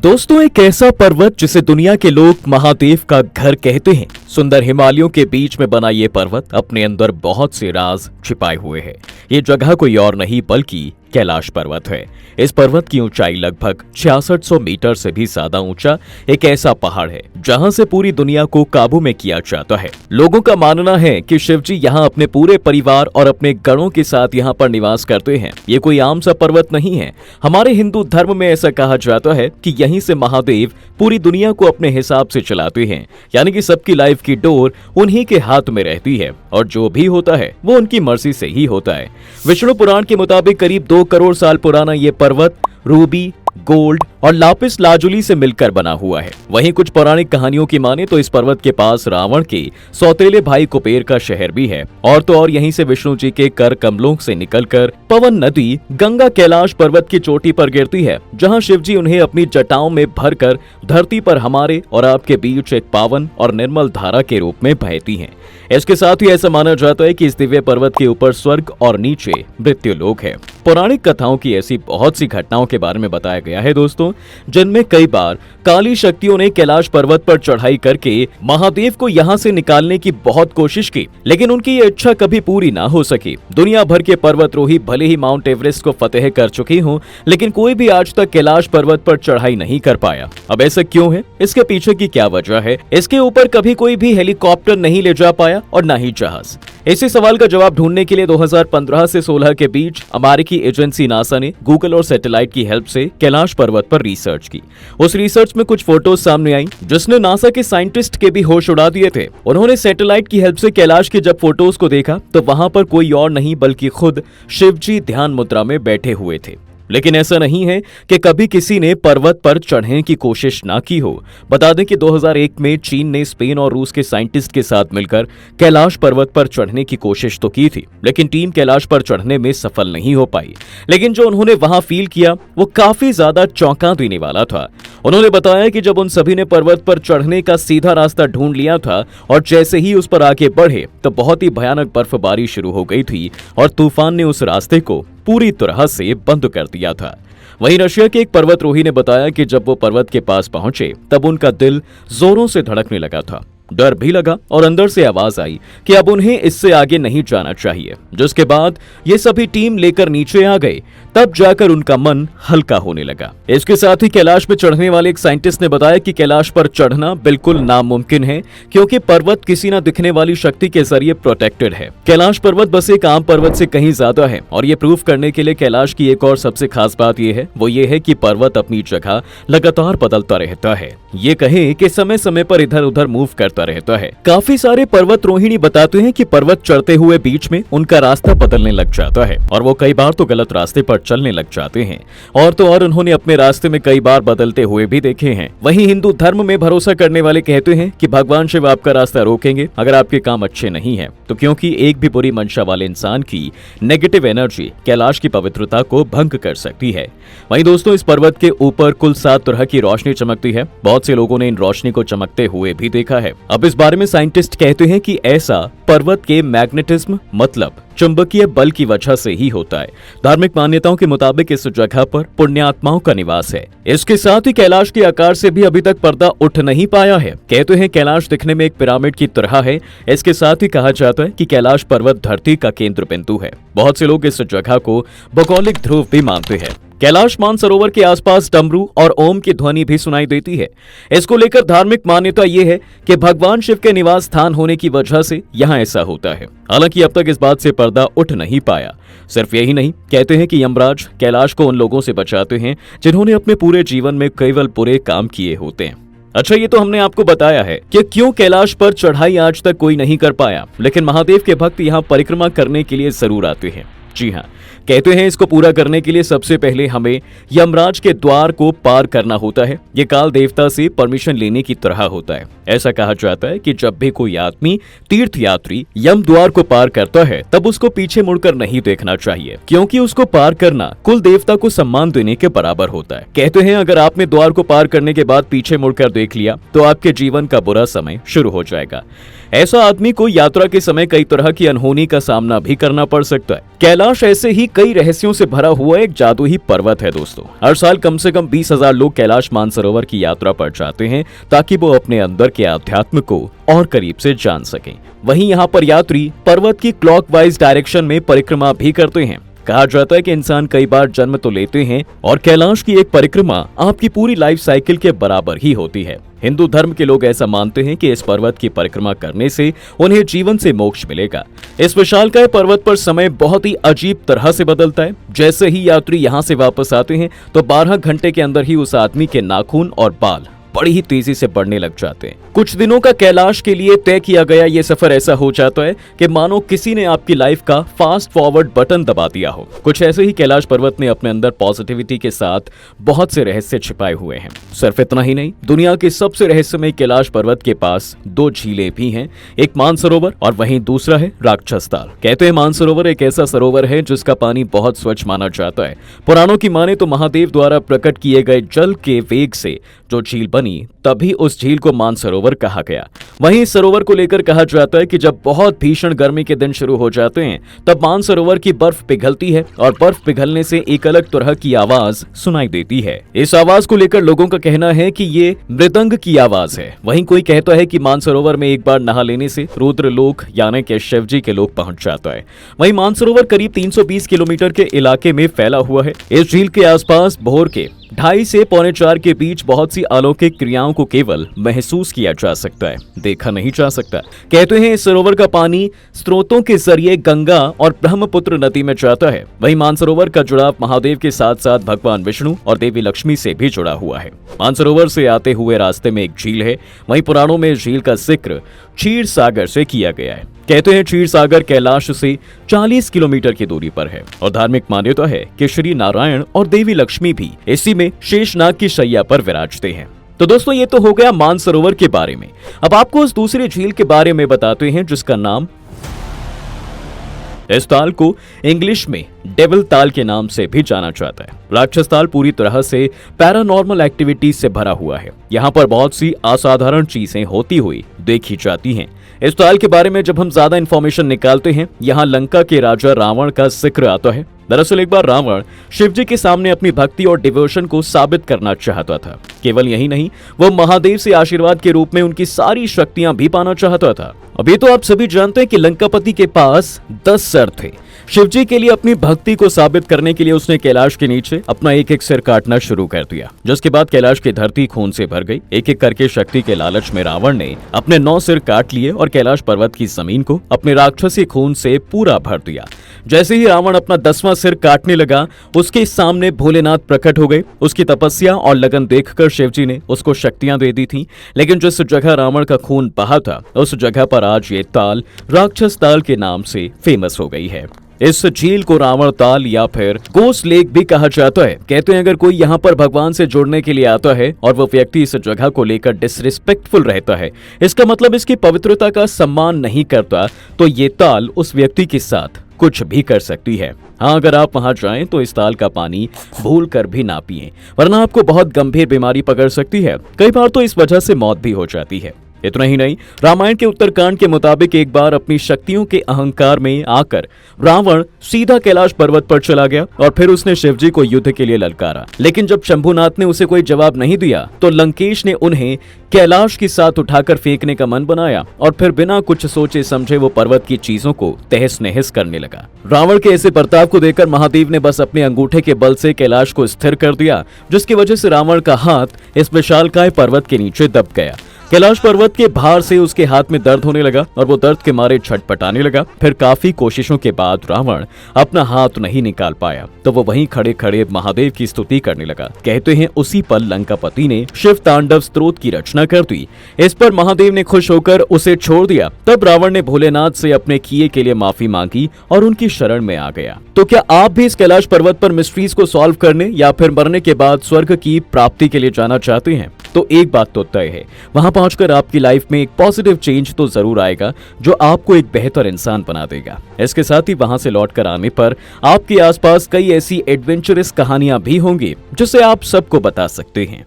दोस्तों, एक ऐसा पर्वत जिसे दुनिया के लोग महादेव का घर कहते हैं। सुंदर हिमालयों के बीच में बना ये पर्वत अपने अंदर बहुत से राज छिपाए हुए है। ये जगह कोई और नहीं बल्कि कैलाश पर्वत है। इस पर्वत की ऊंचाई लगभग 6600 मीटर से भी ज्यादा ऊंचा एक ऐसा पहाड़ है जहां से पूरी दुनिया को काबू में किया जाता है। लोगों का मानना है कि शिव जी यहाँ अपने पूरे परिवार और अपने गणों के साथ यहाँ पर निवास करते हैं। ये कोई आम सा पर्वत नहीं है। हमारे हिंदू धर्म में ऐसा कहा जाता है कि यहीं से महादेव पूरी दुनिया को अपने हिसाब से चलाते हैं, यानी कि सबकी लाइफ की डोर उन्हीं के हाथ में रहती है और जो भी होता है वो उनकी मर्जी से ही होता है। विष्णु पुराण के मुताबिक करीब 2 करोड़ साल पुराना ये पर्वत रूबी, गोल्ड और लापिस लाजुली से मिलकर बना हुआ है। वहीं कुछ पौराणिक कहानियों की माने तो इस पर्वत के पास रावण के सौतेले भाई कुबेर का शहर भी है। और तो और यहीं से विष्णु जी के कर कमलों से निकलकर पवन नदी गंगा कैलाश पर्वत की चोटी पर गिरती है, जहां शिव जी उन्हें अपनी जटाओं में भरकर धरती पर हमारे और आपके बीच एक पावन और निर्मल धारा के रूप में बहती हैं। इसके साथ ही ऐसा माना जाता है कि इस दिव्य पर्वत के ऊपर स्वर्ग और नीचे मृत्यु लोक है। पौराणिक कथाओं की ऐसी बहुत सी घटनाओं के बारे में बताया गया है दोस्तों, जिनमें कई बार काली शक्तियों ने कैलाश पर्वत पर चढ़ाई करके महादेव को यहाँ से निकालने की बहुत कोशिश की, लेकिन उनकी ये इच्छा कभी पूरी ना हो सकी। दुनिया भर के पर्वतरोही भले ही माउंट एवरेस्ट को फतेह कर चुके हों, लेकिन कोई भी आज तक कैलाश पर्वत पर चढ़ाई नहीं कर पाया। अब ऐसा क्यों है? इसके पीछे की क्या वजह है? इसके ऊपर कभी कोई भी हेलीकॉप्टर नहीं ले जा पाया और न ही जहाज। इसी सवाल का जवाब ढूंढने के लिए 2015 से 16 के बीच अमेरिकी एजेंसी नासा ने गूगल और सैटेलाइट की हेल्प से कैलाश पर्वत पर रिसर्च की। उस रिसर्च में कुछ फोटोज सामने आई जिसने नासा के साइंटिस्ट के भी होश उड़ा दिए थे। उन्होंने सैटेलाइट की हेल्प से कैलाश की जब फोटोज को देखा तो वहां पर कोई और नहीं बल्कि खुद शिव जी ध्यान मुद्रा में बैठे हुए थे। लेकिन ऐसा नहीं है कि कभी किसी ने पर्वत पर चढ़ने की कोशिश ना की हो। बता दें कि 2001 में चीन ने स्पेन और रूस के साइंटिस्ट के साथ मिलकर कैलाश पर्वत पर चढ़ने की कोशिश तो की थी, लेकिन टीम कैलाश पर चढ़ने में सफल नहीं हो पाई। लेकिन जो उन्होंने वहां फील किया वो काफी ज्यादा चौंका देने वाला था। उन्होंने बताया कि जब उन सभी ने पर्वत पर चढ़ने का सीधा रास्ता ढूंढ लिया था और जैसे ही उस पर आगे बढ़े तो बहुत ही भयानक बर्फबारी शुरू हो गई थी और तूफान ने उस रास्ते को पूरी तरह से बंद कर दिया था। वहीं रशिया के एक पर्वतरोही ने बताया कि जब वो पर्वत के पास पहुंचे तब उनका दिल जोरों से धड़कने लगा था। डर भी लगा और अंदर से आवाज आई कि अब उन्हें इससे आगे नहीं जाना चाहिए। जिसके बाद ये सभी टीम लेकर नीचे आ गए, तब जाकर उनका मन हल्का होने लगा। इसके साथ ही कैलाश पे चढ़ने वाले एक साइंटिस्ट ने बताया कि कैलाश पर चढ़ना बिल्कुल नामुमकिन है, क्योंकि पर्वत किसी न दिखने वाली शक्ति के जरिए प्रोटेक्टेड है। कैलाश पर्वत बस एक आम पर्वत से कहीं ज्यादा है और ये प्रूव करने के लिए कैलाश की एक और सबसे खास बात ये है कि पर्वत अपनी जगह लगातार बदलता रहता है। ये कहे कि समय समय पर इधर उधर मूव करता रहता है। काफी सारे पर्वतरोहिणी बताते हैं कि पर्वत चढ़ते हुए बीच में उनका रास्ता बदलने लग जाता है और वो कई बार तो गलत रास्ते पर चलने लग जाते हैं। और तो और उन्होंने अपने रास्ते में कई बार बदलते हुए भी देखे हैं। वहीं हिंदू धर्म में भरोसा करने वाले कहते हैं कि भगवान शिव आपका रास्ता रोकेंगे अगर आपके काम अच्छे नहीं है तो, क्योंकि एक भी बुरी मंशा वाले इंसान की नेगेटिव एनर्जी कैलाश की पवित्रता को भंग कर सकती है। वहीं दोस्तों, इस पर्वत के ऊपर कुल 7 तरह की रोशनी चमकती है। बहुत से लोगों ने इन रोशनी को चमकते हुए भी देखा है। अब इस बारे में साइंटिस्ट कहते हैं कि ऐसा पर्वत के मैग्नेटिज्म मतलब चुंबकीय बल की वजह से ही होता है। धार्मिक मान्यताओं के मुताबिक इस जगह पर पुण्यात्माओं का निवास है। इसके साथ ही कैलाश के आकार से भी अभी तक पर्दा उठ नहीं पाया है। कहते हैं कैलाश दिखने में एक पिरामिड की तरह है। इसके साथ ही कहा जाता है कि कैलाश पर्वत धरती का केंद्र बिंदु है। बहुत से लोग इस जगह को भौगोलिक ध्रुव भी मानते हैं। कैलाश मानसरोवर के आसपास डमरू और ओम की ध्वनि भी सुनाई देती है। इसको लेकर धार्मिक मान्यता ये है कि भगवान शिव के निवास स्थान होने की वजह से यहाँ ऐसा होता है। हालांकि अब तक इस बात से पर्दा उठ नहीं पाया। सिर्फ यही नहीं, कहते हैं कि यमराज कैलाश को उन लोगों से बचाते हैं जिन्होंने अपने पूरे जीवन में केवल बुरे काम किए होते हैं। अच्छा, ये तो हमने आपको बताया है कि क्यों कैलाश पर चढ़ाई आज तक कोई नहीं कर पाया, लेकिन महादेव के भक्त यहाँ परिक्रमा करने के लिए जरूर आते हैं। जी हाँ, कहते हैं इसको पूरा करने के लिए सबसे पहले हमें यमराज के द्वार को पार करना होता है। ये काल देवता से परमिशन लेने की तरह होता है। ऐसा कहा जाता है कि जब भी कोई आदमी तीर्थ यात्री यम द्वार को पार करता है तब उसको पीछे मुड़कर नहीं देखना चाहिए, क्योंकि उसको पार करना कुल देवता को सम्मान देने के बराबर होता है। कहते हैं अगर आपने द्वार को पार करने के बाद पीछे मुड़कर देख लिया तो आपके जीवन का बुरा समय शुरू हो जाएगा। ऐसा आदमी को यात्रा के समय कई तरह की अनहोनी का सामना भी करना पड़ सकता है। कैलाश ऐसे ही कई रहस्यों से भरा हुआ एक जादुई पर्वत है दोस्तों। हर साल कम से कम 20,000 लोग कैलाश मानसरोवर की यात्रा पर जाते हैं ताकि वो अपने अंदर के अध्यात्म को और करीब से जान सकें। वहीं यहाँ पर यात्री पर्वत की क्लॉकवाइज डायरेक्शन में परिक्रमा भी करते हैं। कहा जाता है कि इंसान कई बार जन्म तो लेते हैं और कैलाश की एक परिक्रमा आपकी पूरी लाइफ साइकिल के बराबर ही होती है। हिंदू धर्म के लोग ऐसा मानते हैं कि इस पर्वत की परिक्रमा करने से उन्हें जीवन से मोक्ष मिलेगा। इस विशालकाय पर्वत पर समय बहुत ही अजीब तरह से बदलता है। जैसे ही यात्री यहाँ से वापस आते हैं तो 12 घंटे के अंदर ही उस आदमी के नाखून और बाल बड़ी ही तेजी से बढ़ने लग जाते हैं। कुछ दिनों का कैलाश के लिए तय किया गया ये सफर ऐसा हो जाता है कि मानो किसी ने आपकी लाइफ का फास्ट फॉरवर्ड बटन दबा दिया हो। कुछ ऐसे ही कैलाश पर्वत ने अपने अंदर पॉजिटिविटी के साथ बहुत से रहस्य छिपाए हुए हैं। सिर्फ इतना ही नहीं, दुनिया के सबसे रहस्यमय कैलाश पर्वत के पास 2 झीलें भी हैं, एक मानसरोवर और वहीं दूसरा है राक्षस ताल। कहते हैं मानसरोवर एक ऐसा सरोवर है जिसका पानी बहुत स्वच्छ माना जाता है। पुराणों की माने तो महादेव द्वारा प्रकट किए गए जल के वेग से जो झील बनी तभी उस झील को मानसरोवर कहा गया। वहीं इस सरोवर को लेकर कहा जाता है कि जब बहुत भीषण गर्मी के दिन शुरू हो जाते हैं तब मानसरोवर की बर्फ पिघलती है और बर्फ पिघलने से एक अलग तरह की आवाज सुनाई देती है। इस आवाज को लेकर लोगों का कहना है कि ये मृदंग की आवाज है। वहीं कोई कहता है कि मानसरोवर में एक बार नहा लेने से रुद्र लोक यानी कि शिव जी के लोक पहुंच जाता है। वहीं मानसरोवर करीब 320 किलोमीटर के इलाके में फैला हुआ है। इस झील के आसपास भोर के 2:30 से 3:45 के बीच बहुत सी अलौकिक क्रियाओं को केवल महसूस किया जा सकता है, देखा नहीं जा सकता। कहते हैं इस सरोवर का पानी स्रोतों के जरिए गंगा और ब्रह्मपुत्र नदी में जाता है। वहीं मानसरोवर का जुड़ाव महादेव के साथ साथ भगवान विष्णु और देवी लक्ष्मी से भी जुड़ा हुआ है। मानसरोवर से आते हुए रास्ते में एक झील है। वहीं पुराणों में झील का जिक्र क्षीर सागर से किया गया है। कहते हैं क्षीर सागर कैलाश से 40 किलोमीटर की दूरी पर है और धार्मिक मान्यता है कि श्री नारायण और देवी लक्ष्मी भी इसी में शेषनाग की शैया पर विराजते हैं। तो दोस्तों ये तो हो गया मानसरोवर के बारे में। अब आपको उस दूसरी झील के बारे में बताते हैं जिसका नाम, इस ताल को इंग्लिश में डेविल ताल के नाम से भी जाना जाता है। राक्षस ताल पूरी तरह से पैरानॉर्मल एक्टिविटीज से भरा हुआ है। यहाँ पर बहुत सी असाधारण चीजें होती हुई देखी जाती हैं। इस ताल के बारे में जब हम ज्यादा इंफॉर्मेशन निकालते हैं, यहाँ लंका के राजा रावण का जिक्र आता है। दरअसल एक बार रावण शिव जी के सामने अपनी भक्ति और डिवोशन को साबित करना चाहता था। केवल यही नहीं, वो महादेव से आशीर्वाद के रूप में उनकी सारी शक्तियां भी पाना चाहता था। अभी तो आप सभी जानते हैं कि लंकापति के पास 10 सर थे। शिव जी के लिए अपनी भक्ति को साबित करने के लिए उसने कैलाश के नीचे अपना एक सिर काटना शुरू कर दिया, जिसके बाद कैलाश की धरती खून से भर गई। एक करके शक्ति के लालच में रावण ने अपने 9 सिर काट लिए और कैलाश पर्वत की जमीन को अपने राक्षसी खून से पूरा भर दिया। जैसे ही रावण अपना 10वां सिर काटने लगा, उसके सामने भोलेनाथ प्रकट हो गए। उसकी तपस्या और लगन देखकर शिव जी ने उसको शक्तियां दे दी थी। लेकिन जिस जगह रावण का खून बहा था, उस जगह पर आज ये ताल राक्षस ताल के नाम से फेमस हो गई है। इस झील को रावण ताल या फिर गोस्ट लेक भी कहा जाता है। कहते हैं अगर कोई यहाँ पर भगवान से जुड़ने के लिए आता है और वो व्यक्ति इस जगह को लेकर डिसरिस्पेक्टफुल रहता है, इसका मतलब इसकी पवित्रता का सम्मान नहीं करता, तो ये ताल उस व्यक्ति के साथ कुछ भी कर सकती है। हाँ, अगर आप वहां जाएं तो इस ताल का पानी भूल कर भी ना पिएं, वरना आपको बहुत गंभीर बीमारी पकड़ सकती है। कई बार तो इस वजह से मौत भी हो जाती है। इतना ही नहीं, रामायण के उत्तरकांड के मुताबिक एक बार अपनी शक्तियों के अहंकार में आकर रावण सीधा कैलाश पर्वत पर चला गया और फिर उसने शिवजी को युद्ध के लिए ललकारा। लेकिन जब शंभुनाथ ने उसे कोई जवाब नहीं दिया तो लंकेश ने उन्हें कैलाश के साथ उठाकर फेंकने का मन बनाया और फिर बिना कुछ सोचे समझे वो पर्वत की चीजों को तहस नहस करने लगा। रावण के ऐसे बर्ताव को देखकर महादेव ने बस अपने अंगूठे के बल से कैलाश को स्थिर कर दिया, जिसकी वजह से रावण का हाथ इस विशालकाय पर्वत के नीचे दब गया। कैलाश पर्वत के भार से उसके हाथ में दर्द होने लगा और वो दर्द के मारे छटपटाने लगा। फिर काफी कोशिशों के बाद रावण अपना हाथ नहीं निकाल पाया तो वो वहीं खड़े खड़े महादेव की स्तुति करने लगा। कहते हैं उसी पल लंकापति ने शिव तांडव स्तोत्र की रचना कर दी। इस पर महादेव ने खुश होकर उसे छोड़ दिया। तब रावण ने भोलेनाथ से अपने किए के लिए माफी मांगी और उनकी शरण में आ गया। तो क्या आप भी इस कैलाश पर्वत पर मिस्ट्रीज को सॉल्व करने या फिर मरने के बाद स्वर्ग की प्राप्ति के लिए जाना चाहते हैं? तो एक बात तो तय है, वहां पहुंचकर आपकी लाइफ में एक पॉजिटिव चेंज तो जरूर आएगा जो आपको एक बेहतर इंसान बना देगा। इसके साथ ही वहां से लौटकर आने पर आपके आसपास कई ऐसी एडवेंचरस कहानियां भी होंगी जिसे आप सबको बता सकते हैं।